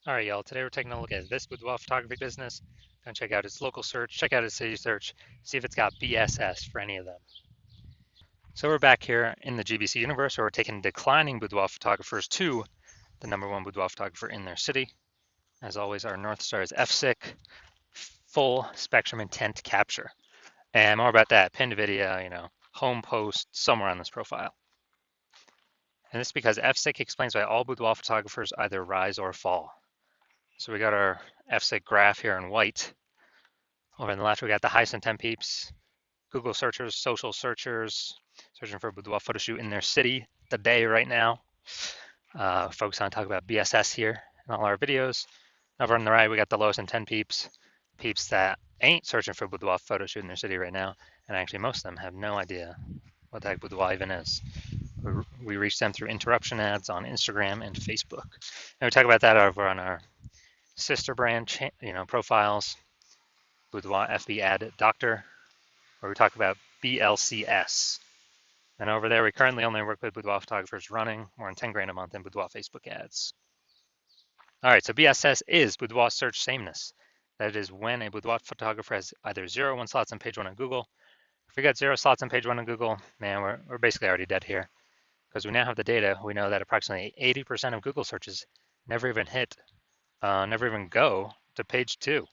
All right, y'all. Today we're taking a look at this boudoir photography business. Gonna check out its local search, check out its city search, see if it's got BSS for any of them. So we're back here in the GBC universe, where we're taking declining boudoir photographers to the #1 boudoir photographer in their city. As always, our North Star is FSIC, full spectrum intent capture. And more about that, pinned video, home post somewhere on this profile. And this is because FSIC explains why all boudoir photographers either rise or fall. So we got our FSIC graph here in white. Over on the left, we got the highest intent peeps, Google searchers, social searchers, searching for a boudoir photo shoot in their city today, right now. Focus on talk about BSS here in all our videos. Over on the right, we got the lowest intent peeps, peeps that ain't searching for a boudoir photo shoot in their city right now. And actually, most of them have no idea what the heck boudoir even is. We reach them through interruption ads on Instagram and Facebook. And we talk about that over on our sister brand, profiles, Boudoir FB Ad Doctor, where we talk about BLCS. And over there, we currently only work with boudoir photographers running more than 10 grand a month in boudoir Facebook ads. All right, so BSS is boudoir search sameness. That is when a boudoir photographer has either 0 or 1 slots on page 1 on Google. If we got 0 slots on page 1 on Google, man, we're basically already dead here. Because we now have the data, we know that approximately 80% of Google searches never even never even go to page 2.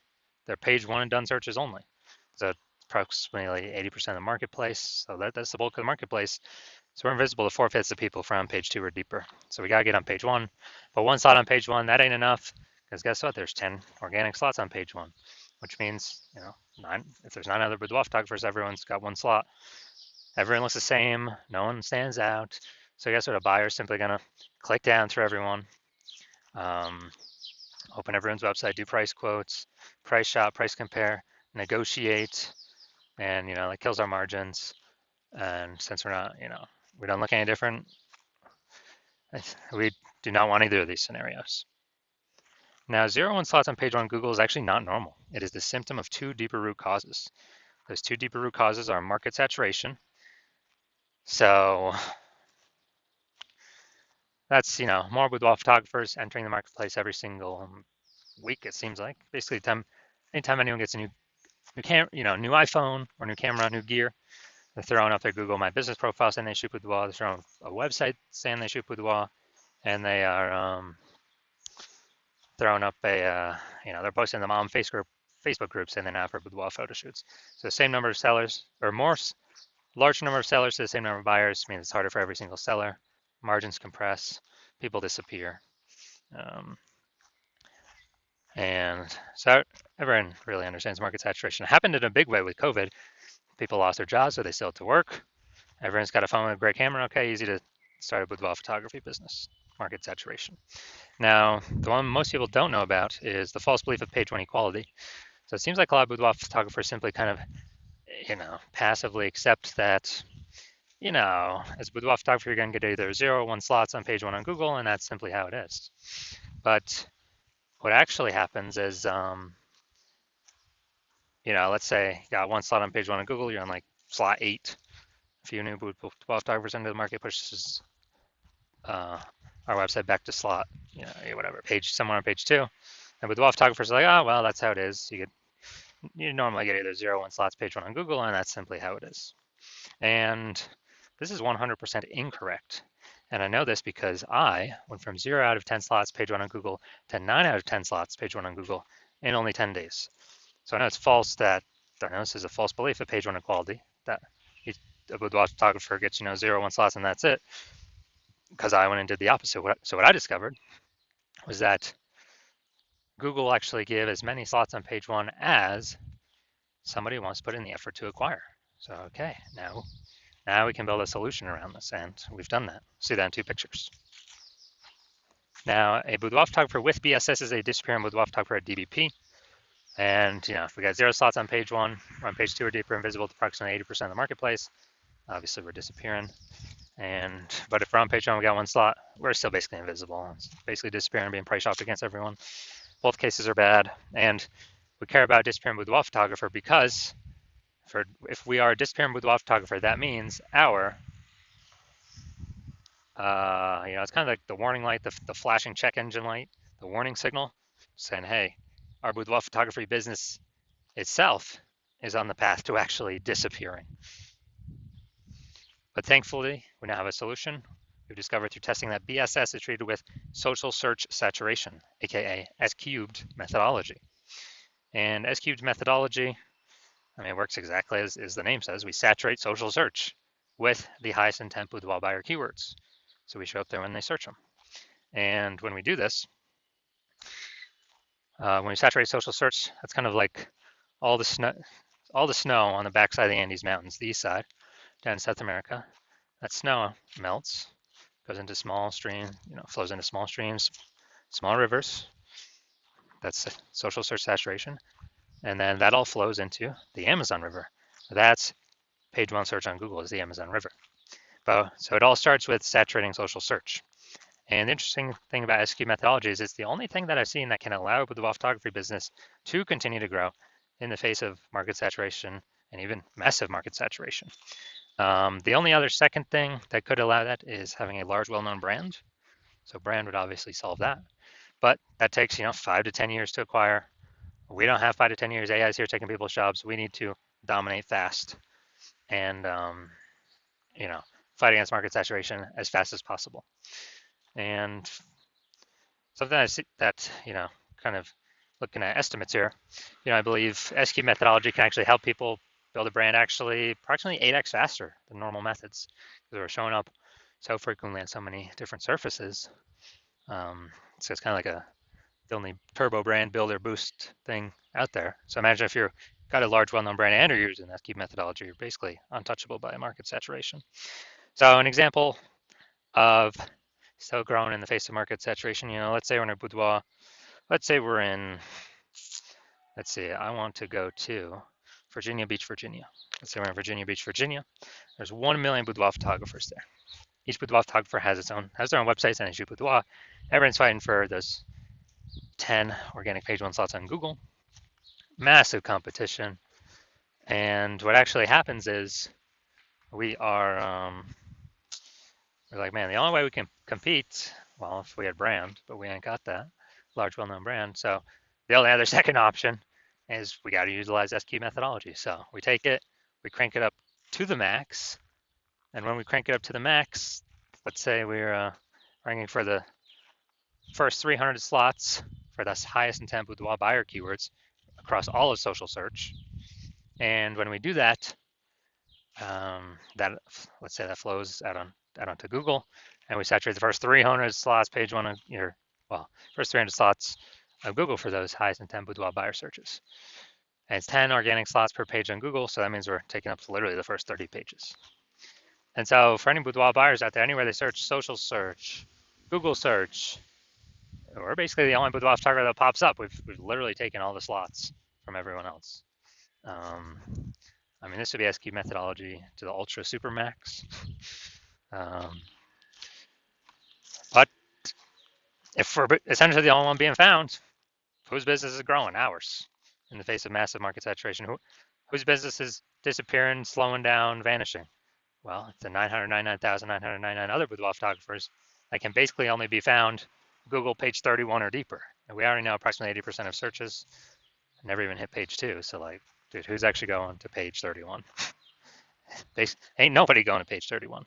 They're page 1 and done searches only. So approximately 80% of the marketplace. So that's the bulk of the marketplace. So we're invisible to 4/5 of people from page 2 or deeper. So we got to get on page 1. But 1 slot on page 1, that ain't enough. Because guess what? There's 10 organic slots on page 1, which means, if there's 9 other boudoir photographers, everyone's got 1 slot. Everyone looks the same. No one stands out. So guess what? A buyer's simply going to click down through everyone, open everyone's website, do price quotes, price shop, price compare, negotiate, and that kills our margins. And since we're not, we don't look any different, we do not want either of these scenarios. Now, 0 1 slots on page 1 Google is actually not normal. It is the symptom of 2 deeper root causes. Those 2 deeper root causes are market saturation. So that's, more boudoir photographers entering the marketplace every single week, it seems like. Basically, anytime anyone gets a new iPhone or new camera, new gear, they're throwing up their Google My Business profile saying they shoot boudoir. They're throwing a website saying they shoot boudoir, and they are throwing up they're posting them on Facebook groups saying they're now for boudoir photo shoots. So the same number of sellers, or large number of sellers to the same number of buyers, means it's harder for every single seller. Margins compress, people disappear. And so everyone really understands market saturation. It happened in a big way with COVID. People lost their jobs, so they still had to work. Everyone's got a phone with a great camera. Okay, easy to start a boudoir photography business. Market saturation. Now, the one most people don't know about is the false belief of page 1 equality. So it seems like a lot of boudoir photographers simply kind of, passively accept that, as a boudoir photographer, you're going to get either 0 or 1 slots on page 1 on Google, and that's simply how it is. But what actually happens is, let's say you got 1 slot on page 1 on Google, you're on like slot 8. A few new boudoir photographers into the market pushes our website back to slot, whatever, somewhere on page 2. And boudoir photographers are like, oh, well, that's how it is. You normally get either 0 or 1 slots page 1 on Google, and that's simply how it is. And this is 100% incorrect. And I know this because I went from 0 out of 10 slots page 1 on Google to 9 out of 10 slots page 1 on Google in only 10 days. So I know it's false this is a false belief of page 1 equality, that a boudoir photographer gets, 0 or 1 slots and that's it, because I went and did the opposite. So what I discovered was that Google actually give as many slots on page 1 as somebody wants to put in the effort to acquire. So, okay, now we can build a solution around this, and we've done that. See that in 2 pictures. Now, a boudoir photographer with BSS is a disappearing boudoir photographer at DBP. And, if we got 0 slots on page 1, we're on page 2 or deeper, invisible to approximately 80% of the marketplace. Obviously, we're disappearing. But if we're on page 1, we got 1 slot, we're still basically invisible. It's basically disappearing and being price shopped against everyone. Both cases are bad. And we care about disappearing boudoir photographer because if we are a disappearing boudoir photographer, that means our, it's kind of like the warning light, the flashing check engine light, the warning signal. saying, hey, our boudoir photography business itself is on the path to actually disappearing. But thankfully, we now have a solution. We've discovered through testing that BSS is treated with social search saturation, aka S-cubed methodology. And S-cubed methodology, I mean, it works exactly as the name says. We saturate social search with the highest intent boudoir buyer keywords. So we show up there when they search them. And when we do this, when we saturate social search, that's kind of like all the snow on the backside of the Andes Mountains, the east side, down in South America. That snow melts, goes into small streams, flows into small streams, small rivers. That's social search saturation. And then that all flows into the Amazon River. That's page one search on Google is the Amazon River. So it all starts with saturating social search. And the interesting thing about SQ methodology is it's the only thing that I've seen that can allow the photography business to continue to grow in the face of market saturation and even massive market saturation. The only other second thing that could allow that is having a large, well-known brand. So brand would obviously solve that. But that takes 5 to 10 years to acquire. We don't have 5 to 10 years. AI is here taking people's jobs. We need to dominate fast and fight against market saturation as fast as possible. And something I see that, kind of looking at estimates here, I believe SQ methodology can actually help people build a brand actually approximately 8x faster than normal methods because we're showing up so frequently on so many different surfaces. So it's kind of like the only turbo brand builder boost thing out there. So imagine if you've got a large well-known brand and you're using SQ methodology, you're basically untouchable by market saturation. So an example of still growing in the face of market saturation, let's say we're in a boudoir. Let's say we're in, I want to go to Virginia Beach, Virginia. Let's say we're in Virginia Beach, Virginia. There's 1 million boudoir photographers there. Each boudoir photographer has their own website, and shoot boudoir. Everyone's fighting for those 10 organic page one slots on Google. Massive competition. And what actually happens is we're like, man, the only way we can compete, well, if we had brand, but we ain't got that large, well-known brand. So the only other second option is we got to utilize SQ methodology. So we take it, we crank it up to the max. And when we crank it up to the max, let's say we're ranking for the first 300 slots for the highest intent boudoir buyer keywords across all of social search. And when we do that, let's say that flows out onto Google, and we saturate the first 300 slots, page one, first 300 slots of Google for those highest intent boudoir buyer searches. And it's 10 organic slots per page on Google, so that means we're taking up literally the first 30 pages. And so for any boudoir buyers out there, anywhere they search, social search, Google search, we're basically the only boudoir photographer that pops up. We've literally taken all the slots from everyone else. This would be SQ methodology to the ultra super max. But if we're essentially the only one being found, whose business is growing? Ours, in the face of massive market saturation. Whose business is disappearing, slowing down, vanishing? Well, it's the 999,999 other boudoir photographers that can basically only be found Google page 31 or deeper. And we already know approximately 80% of searches never even hit page 2. So dude, who's actually going to page 31? Ain't nobody going to page 31.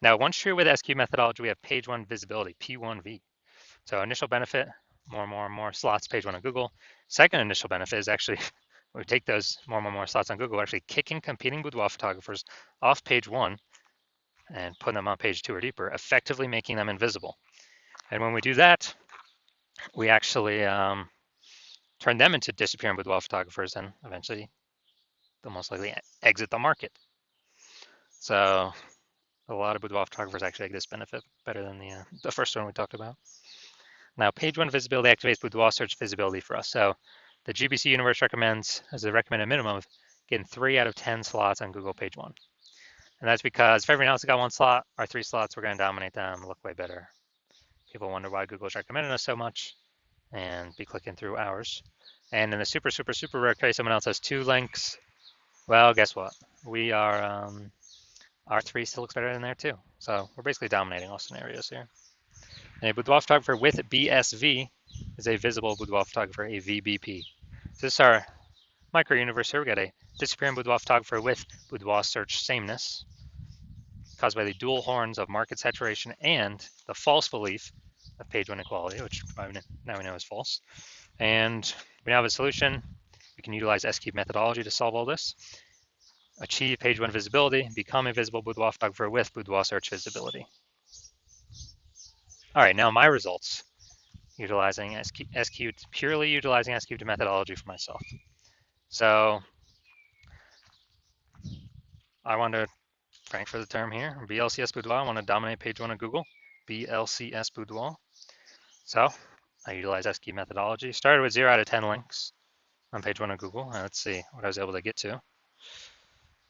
Now, once you're with SQ methodology, we have page 1 visibility, P1V. So initial benefit, more slots, page 1 on Google. Second initial benefit is actually, we take those more slots on Google, we're actually kicking competing boudoir photographers off page 1 and putting them on page 2 or deeper, effectively making them invisible. And when we do that, we actually turn them into disappearing boudoir photographers, and eventually they'll most likely exit the market. So a lot of boudoir photographers actually get this benefit better than the first one we talked about. Now, page 1 visibility activates boudoir search visibility for us. So the GBC universe recommends, as a recommended minimum, of getting 3 out of 10 slots on Google page 1. And that's because if everyone else has got 1 slot, our 3 slots, we're going to dominate them, look way better. People wonder why Google's recommending us so much and be clicking through ours. And in the super rare case someone else has 2 links, well, guess what? We are, our 3 still looks better than there too. So we're basically dominating all scenarios here. And a boudoir photographer with BSV is a visible boudoir photographer, a VBP. So this is our micro universe here. We got a disappearing boudoir photographer with boudoir search sameness caused by the dual horns of market saturation and the false belief of page one equality, which now we know is false. And we now have a solution. We can utilize S-cube methodology to solve all this. Achieve page one visibility, become a visible boudoir photographer with boudoir search visibility. All right, now my results, utilizing S-cube, purely utilizing S-cube methodology for myself. So I want to, frank for the term here, BLCS Boudoir, I want to dominate page one of Google, BLCS Boudoir. So I utilize S-cube methodology, started with 0 out of 10 links on page one of Google. And let's see what I was able to get to.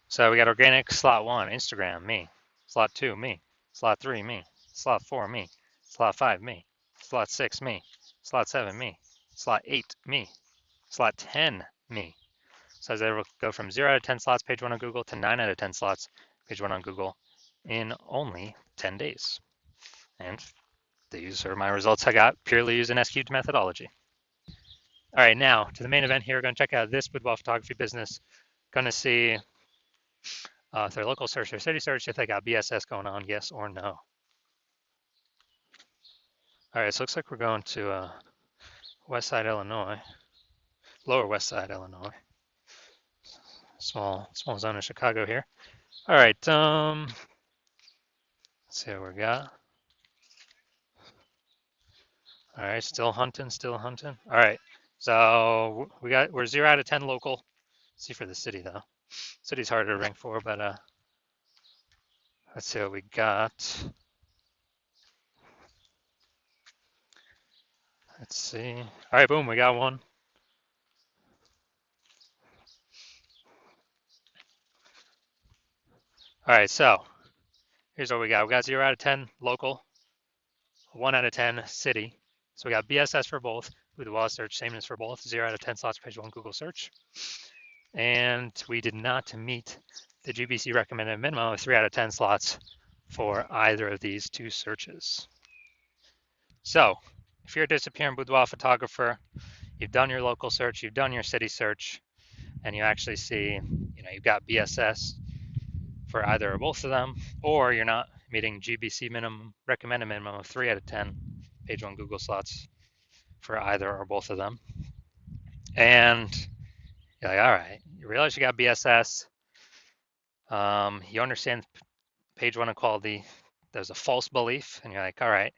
So we got organic, slot 1, Instagram, me. Slot 2, me. Slot 3, me. Slot 4, me. Slot 5, me. Slot 6, me. Slot 7, me. Slot 8, me. Slot 10, me. So I was able to go from 0 out of 10 slots page one on Google to 9 out of 10 slots page one on Google in only 10 days. And these are my results I got purely using S-cubed methodology. All right, now to the main event here. We're going to check out this boudoir photography business. Going to see if their local search or city search, if they got BSS going on, yes or no. All right, so it looks like we're going to West Side, Illinois, Lower West Side, Illinois. Small zone of Chicago here. All right, let's see what we got. All right, still hunting. All right, so we're 0 out of 10 local. Let's see for the city though. City's harder to rank for, but let's see what we got. Let's see. All right, boom, we got one. All right, so here's what we got. We got 0 out of 10 local, 1 out of 10 city. So we got BSS for both, boudoir search sameness for both, 0 out of 10 slots page one Google search. And we did not meet the GBC recommended minimum of 3 out of 10 slots for either of these two searches. So if you're a disappearing boudoir photographer, you've done your local search, you've done your city search, and you actually see, you've got BSS for either or both of them, or you're not meeting GBC minimum, recommended minimum of 3 out of 10 page one Google slots for either or both of them. And you're like, all right, you realize you got BSS, you understand page one equality, there's a false belief, and you're like, all right,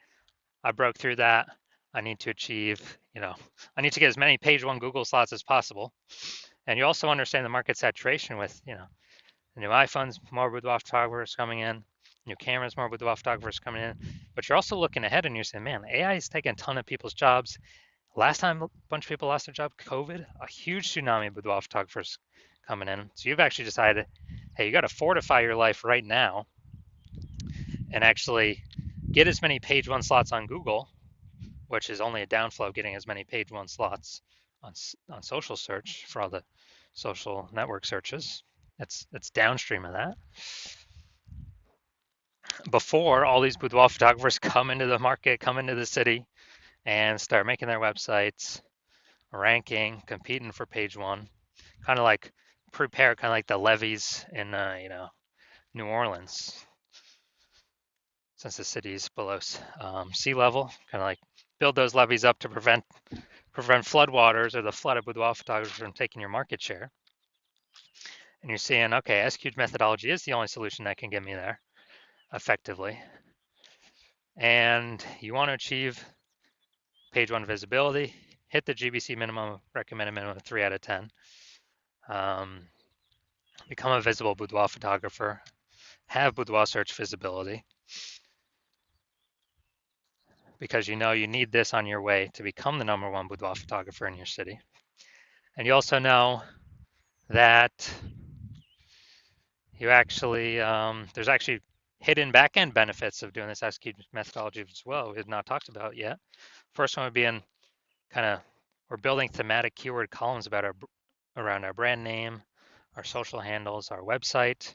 I broke through that. I need to achieve, I need to get as many page one Google slots as possible. And you also understand the market saturation with, the new iPhones, more boudoir photographers coming in, new cameras, more boudoir photographers coming in. But you're also looking ahead and you're saying, man, AI is taking a ton of people's jobs. Last time a bunch of people lost their job, COVID, a huge tsunami of boudoir photographers coming in. So you've actually decided, hey, you got to fortify your life right now and actually get as many page one slots on Google, which is only a downflow of getting as many page one slots on social search for all the social network searches. It's downstream of that. Before all these boudoir photographers come into the market, come into the city, and start making their websites, ranking, competing for page one, kind of like prepare, kind of like the levees in New Orleans, since the city's below sea level, kind of like build those levees up to prevent floodwaters or the flood of boudoir photographers from taking your market share. And you're seeing, okay, S-cubed methodology is the only solution that can get me there effectively. And you want to achieve page one visibility, hit the GBC minimum, recommended minimum of 3 out of 10, become a visible boudoir photographer, have boudoir search visibility, because you need this on your way to become the #1 boudoir photographer in your city. And you also know that you actually, there's actually hidden back-end benefits of doing this S-cubed methodology as well we have not talked about yet. First one would be in we're building thematic keyword columns around our brand name, our social handles, our website,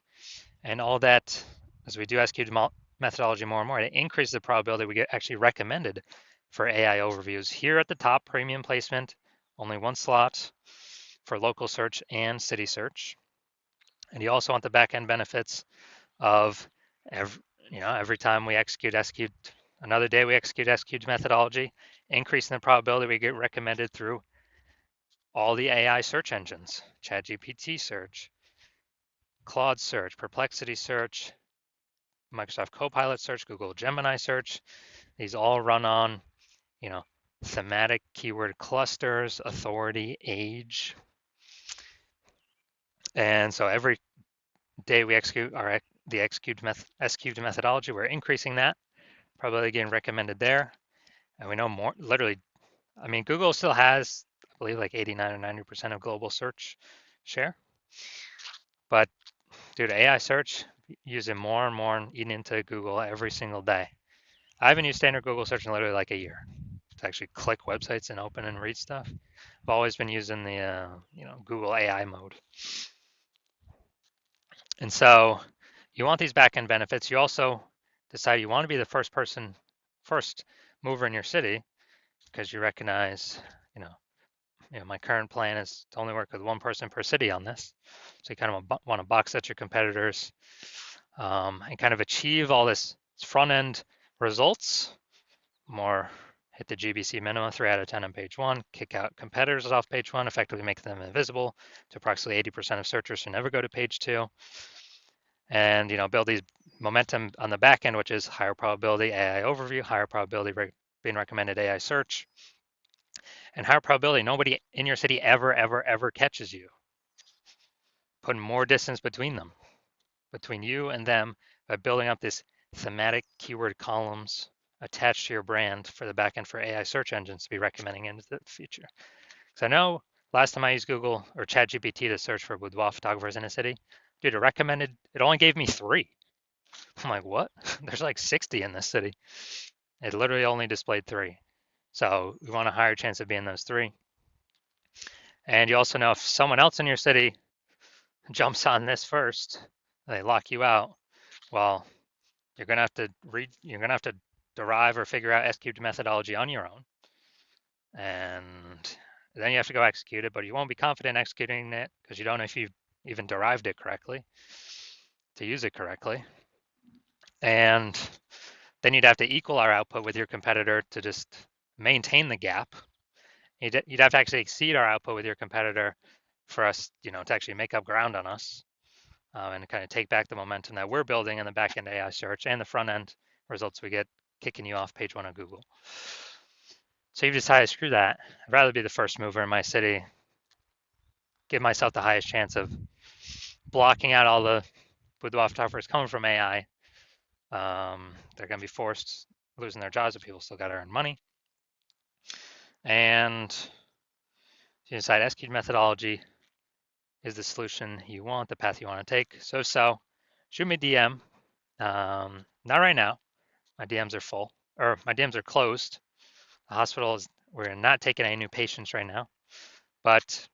and all that. As we do S-cubed methodology more and more, it increases the probability we get actually recommended for AI overviews. Here at the top, premium placement, only one slot for local search and city search. And you also want the backend benefits of every time we execute another day we execute methodology, increasing the probability we get recommended through all the AI search engines, ChatGPT search, Claude search, Perplexity search, Microsoft Copilot search, Google Gemini search. These all run on, you know, thematic keyword clusters, authority, age. And so every day we execute the execute methodology, we're increasing that, probably getting recommended there. And we know more, literally, I mean, Google still has, I believe, like 89 or 90% of global search share. But dude, AI search, using more and more and eating into Google every single day. I haven't used standard Google search in literally like a year to actually click websites and open and read stuff. I've always been using the Google AI mode. And so you want these backend benefits. You also decide you want to be the first mover in your city, because you recognize, my current plan is to only work with one person per city on this. So you kind of want to box out your competitors, and kind of achieve all this front end results. More hit the GBC minimum 3 out of 10 on page 1, kick out competitors off page 1, effectively make them invisible to approximately 80% of searchers who never go to page 2, and build these momentum on the back end, which is higher probability AI overview, higher probability being recommended AI search, and higher probability nobody in your city ever catches you. Putting more distance between you and them, by building up this thematic keyword columns attached to your brand for the backend for AI search engines to be recommending into the future. Because I know last time I used Google or ChatGPT to search for boudoir photographers in a city, dude, it only gave me 3. I'm like, what? There's like 60 in this city. It literally only displayed 3. So we want a higher chance of being those 3. And you also know if someone else in your city jumps on this first, they lock you out, well, you're gonna have to derive or figure out SQL methodology on your own, and then you have to go execute it, but you won't be confident executing it because you don't know if you've even derived it correctly to use it correctly. And then you'd have to equal our output with your competitor to just maintain the gap. You'd have to actually exceed our output with your competitor for us, to actually make up ground on us, and kind of take back the momentum that we're building in the back-end AI search and the front-end results we get kicking you off page 1 of Google. So you've decided, screw that. I'd rather be the first mover in my city, give myself the highest chance of blocking out all the boudoir photographers coming from AI. They're going to be forced losing their jobs, but people still got to earn money. And you decide SQ methodology is the solution you want, the path you want to take. So shoot me a DM. Not right now. My DMs are full, or my DMs are closed. The hospital we're not taking any new patients right now, but